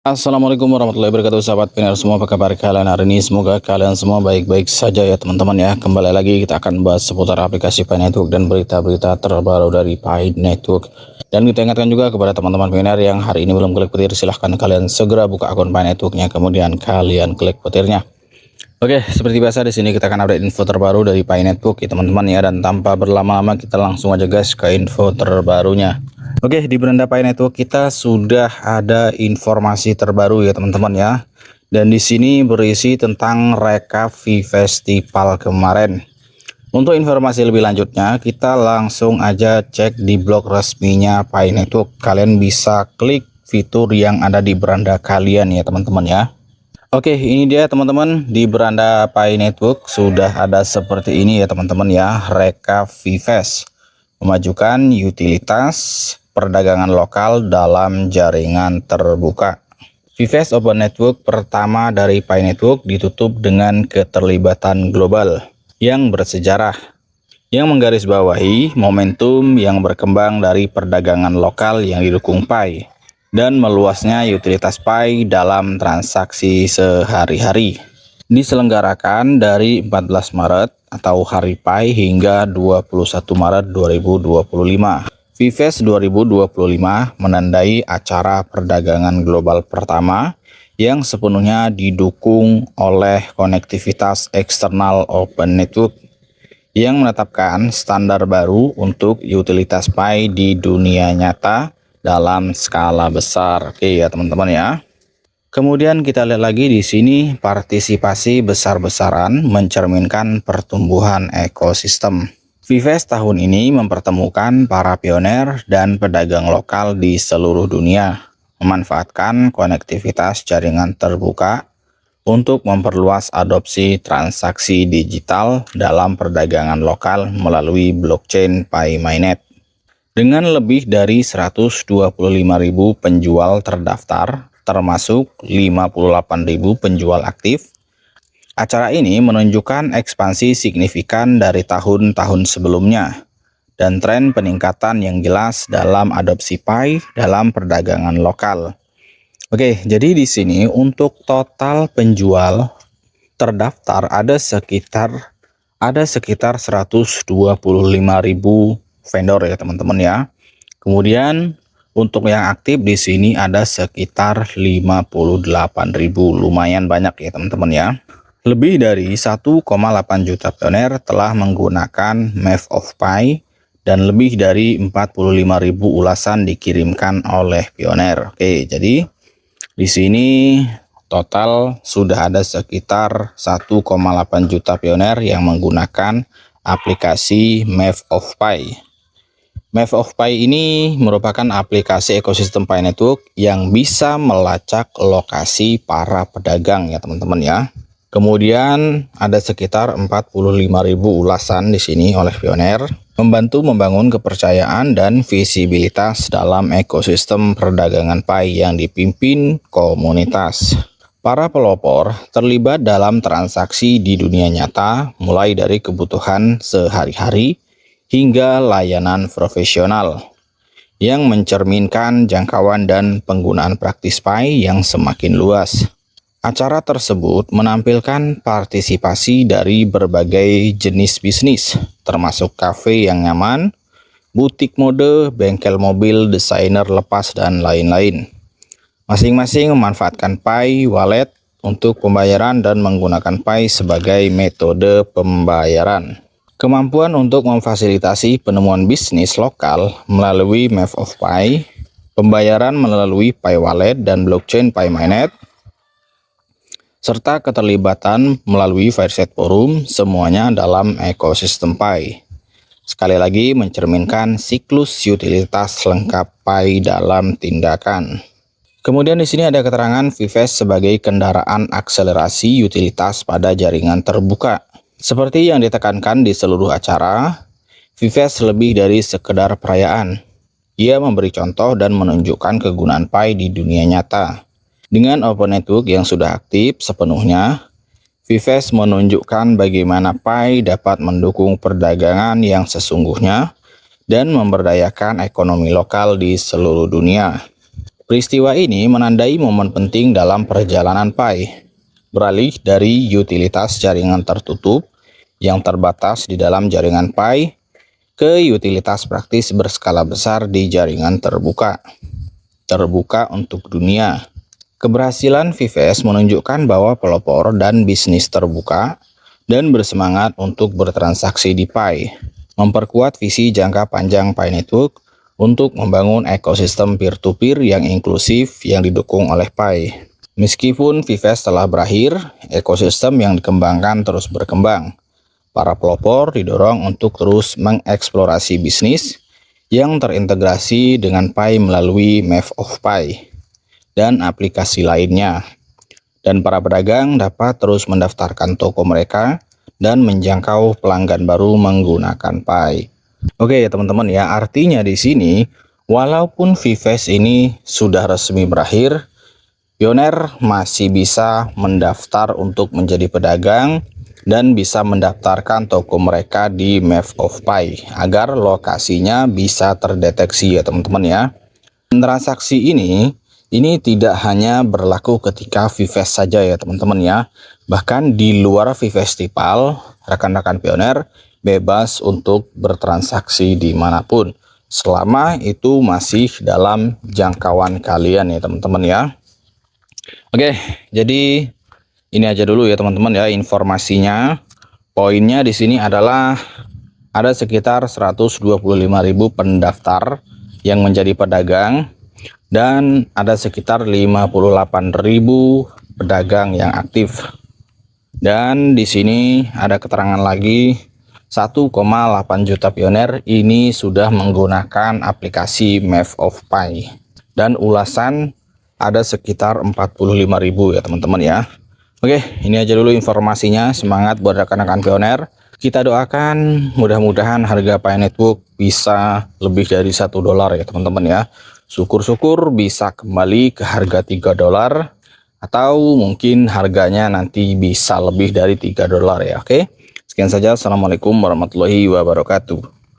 Assalamualaikum warahmatullahi wabarakatuh, sahabat Pinar semua, apa kabar kalian hari ini? Semoga kalian semua baik-baik saja ya teman-teman ya. Kembali lagi kita akan bahas seputar aplikasi Pi Network dan berita-berita terbaru dari Pi Network. Dan kita ingatkan juga kepada teman-teman Pinar yang hari ini belum klik petir, silahkan kalian segera buka akun Pi Networknya, kemudian kalian klik petirnya. Oke, seperti biasa di sini kita akan update info terbaru dari Pi Network ya teman-teman ya, dan tanpa berlama-lama kita langsung aja guys ke info terbarunya. Oke, di beranda Pi Network kita sudah ada informasi terbaru ya teman-teman ya. Dan di sini berisi tentang rekap Festival kemarin. Untuk informasi lebih lanjutnya, kita langsung aja cek di blog resminya Pi Network. Kalian bisa klik fitur yang ada di beranda kalian ya teman-teman ya. Oke, ini dia teman-teman, di beranda Pi Network sudah ada seperti ini ya teman-teman ya, rekap Fest. Memajukan utilitas perdagangan lokal dalam jaringan terbuka. Fest Open Network pertama dari Pi Network ditutup dengan keterlibatan global yang bersejarah, yang menggarisbawahi momentum yang berkembang dari perdagangan lokal yang didukung Pi dan meluasnya utilitas Pi dalam transaksi sehari-hari. Diselenggarakan dari 14 Maret atau Hari Pi hingga 21 Maret 2025. Fest 2025 menandai acara perdagangan global pertama yang sepenuhnya didukung oleh konektivitas eksternal Open Network yang menetapkan standar baru untuk utilitas Pi di dunia nyata dalam skala besar. Oke ya teman-teman ya. Kemudian kita lihat lagi di sini, partisipasi besar-besaran mencerminkan pertumbuhan ekosistem. Fest tahun ini mempertemukan para pioner dan pedagang lokal di seluruh dunia, memanfaatkan konektivitas jaringan terbuka untuk memperluas adopsi transaksi digital dalam perdagangan lokal melalui blockchain Pi Mainnet. Dengan lebih dari 125.000 penjual terdaftar, termasuk 58.000 penjual aktif, acara ini menunjukkan ekspansi signifikan dari tahun-tahun sebelumnya dan tren peningkatan yang jelas dalam adopsi Pi dalam perdagangan lokal. Oke, jadi di sini untuk total penjual terdaftar ada sekitar 125.000 vendor ya teman-teman ya. Kemudian untuk yang aktif di sini ada sekitar 58.000, lumayan banyak ya teman-teman ya. Lebih dari 1,8 juta pioner telah menggunakan Map of Pi dan lebih dari 45.000 ulasan dikirimkan oleh pioner. Oke, jadi di sini total sudah ada sekitar 1,8 juta pioner yang menggunakan aplikasi Map of Pi. Map of Pi ini merupakan aplikasi ekosistem Pi Network yang bisa melacak lokasi para pedagang ya teman-teman ya. Kemudian ada sekitar 45.000 ulasan di sini oleh pioner, membantu membangun kepercayaan dan visibilitas dalam ekosistem perdagangan Pi yang dipimpin komunitas. Para pelopor terlibat dalam transaksi di dunia nyata, mulai dari kebutuhan sehari-hari hingga layanan profesional, yang mencerminkan jangkauan dan penggunaan praktis Pi yang semakin luas. Acara tersebut menampilkan partisipasi dari berbagai jenis bisnis, termasuk kafe yang nyaman, butik mode, bengkel mobil, desainer lepas, dan lain-lain. Masing-masing memanfaatkan Pi Wallet untuk pembayaran dan menggunakan Pi sebagai metode pembayaran. Kemampuan untuk memfasilitasi penemuan bisnis lokal melalui Map of Pi, pembayaran melalui Pi Wallet dan blockchain Pi Mainnet, serta keterlibatan melalui Fireside Forum, semuanya dalam ekosistem Pi. Sekali lagi mencerminkan siklus utilitas lengkap Pi dalam tindakan. Kemudian di sini ada keterangan Fest sebagai kendaraan akselerasi utilitas pada jaringan terbuka. Seperti yang ditekankan di seluruh acara, Fest lebih dari sekedar perayaan. Ia memberi contoh dan menunjukkan kegunaan Pi di dunia nyata. Dengan Open Network yang sudah aktif sepenuhnya, Fest menunjukkan bagaimana Pi dapat mendukung perdagangan yang sesungguhnya dan memberdayakan ekonomi lokal di seluruh dunia. Peristiwa ini menandai momen penting dalam perjalanan Pi, beralih dari utilitas jaringan tertutup yang terbatas di dalam jaringan Pi ke utilitas praktis berskala besar di jaringan terbuka untuk dunia. Keberhasilan Vives menunjukkan bahwa pelopor dan bisnis terbuka dan bersemangat untuk bertransaksi di Pi, memperkuat visi jangka panjang Pi Network untuk membangun ekosistem peer-to-peer yang inklusif yang didukung oleh Pi. Meskipun Vives telah berakhir, ekosistem yang dikembangkan terus berkembang. Para pelopor didorong untuk terus mengeksplorasi bisnis yang terintegrasi dengan Pi melalui Map of Pi dan aplikasi lainnya. Dan para pedagang dapat terus mendaftarkan toko mereka dan menjangkau pelanggan baru menggunakan Pi. Oke ya teman-teman ya, artinya di sini walaupun Vives ini sudah resmi berakhir, Pioneer masih bisa mendaftar untuk menjadi pedagang dan bisa mendaftarkan toko mereka di Map of Pi agar lokasinya bisa terdeteksi ya teman-teman ya. Dan transaksi ini tidak hanya berlaku ketika Vives saja ya teman-teman ya. Bahkan di luar Festival, rekan-rekan Pioneer bebas untuk bertransaksi dimanapun selama itu masih dalam jangkauan kalian ya teman-teman ya. Oke, jadi ini aja dulu ya teman-teman ya informasinya. Poinnya di sini adalah ada sekitar 125.000 pendaftar yang menjadi pedagang dan ada sekitar 58.000 pedagang yang aktif. Dan di sini ada keterangan lagi 1,8 juta Pioneer ini sudah menggunakan aplikasi Map of Pi. Dan ulasan ada sekitar 45.000 ya teman-teman ya. Oke, ini aja dulu informasinya. Semangat buat rekan-rekan Pioneer. Kita doakan mudah-mudahan harga Pi Network bisa lebih dari $1 ya teman-teman ya. Syukur-syukur bisa kembali ke harga $3 atau mungkin harganya nanti bisa lebih dari $3 ya. Oke. Sekian saja. Assalamualaikum warahmatullahi wabarakatuh.